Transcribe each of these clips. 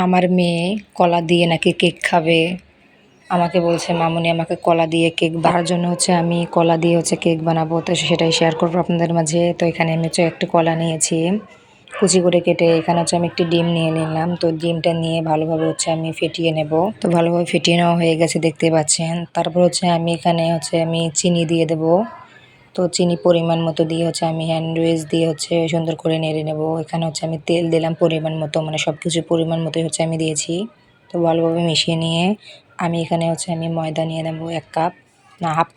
আমার মেয়ে কলা দিয়ে নাকি কেক খাবে। আমাকে বলছে মামুনি আমাকে কলা দিয়ে কেক বানার জন্য আমি কলা দিয়ে কেক বানাবো, তো সেটাই শেয়ার করবো আপনাদের মাঝে। তো এখানে আমি একটু কলা নিয়েছি কুচি করে কেটে, এখানে আমি একটি ডিম নিয়ে নিলাম। তো ডিমটা নিয়ে ভালোভাবে আমি ফেটিয়ে নেব। তো ভালোভাবে ফেটিয়ে নেওয়া হয়ে গেছে দেখতে পাচ্ছেন। তারপর আমি এখানে আমি চিনি দিয়ে দেব। তো চিনি পরিমাণ মতো দিয়ে আমি হ্যান্ড উইচ দিয়ে সুন্দর করে নেড়ে নেব। এখানে আমি তেল দিলাম পরিমাণ মতো, মানে সব কিছু পরিমাণ মতোই আমি দিয়েছি। তো ভালোভাবে মিশিয়ে নিয়ে আমি এখানে আমি ময়দা নিয়ে নেব 1 কাপ, না হাফ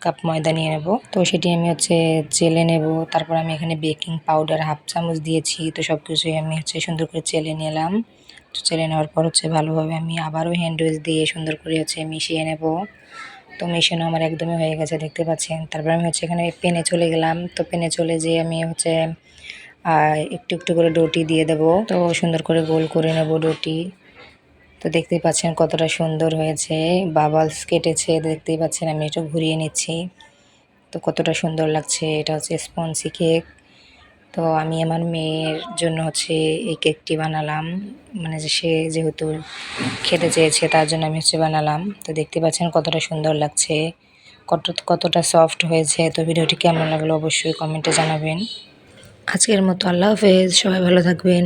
কাপ ময়দা নিয়ে নেব। তো সেটি আমি চেলে নেব। তারপর আমি এখানে বেকিং পাউডার হাফ চামচ দিয়েছি। তো সব কিছুই আমি সুন্দর করে চেলে নিলাম। তো চেলে নেওয়ার পর ভালোভাবে আমি আবারও হ্যান্ড উইচ দিয়ে সুন্দর করে মিশিয়ে নেব। তো মেশানো আমার একদমই হয়ে গেছে দেখতে পাচ্ছেন। তারপর আমি এখানে পেনে চলে গেলাম। তো পেনে চলে যেয়ে আমি একটু একটু করে ডোটি দিয়ে দেব। তো সুন্দর করে গোল করে নেব ডোটি। তো দেখতেই পাচ্ছেন কতটা সুন্দর হয়েছে, বাবলস কেটেছে দেখতেই পাচ্ছেন। আমি এটা ঘুরিয়ে নিচ্ছি। তো কতটা সুন্দর লাগছে, এটা স্পঞ্জি কেক। তো আমি আমার মেয়ের জন্য এই কেকটি বানালাম, মানে যে সে যেহেতু খেতে চেয়েছে তার জন্য আমি বানালাম। তো দেখতে পাচ্ছেন কতটা সুন্দর লাগছে, কতটা সফট হয়েছে। তো ভিডিওটি কেমন লাগলো অবশ্যই কমেন্টে জানাবেন। আজকের মতো আল্লাহ হাফেজ, সবাই ভালো থাকবেন।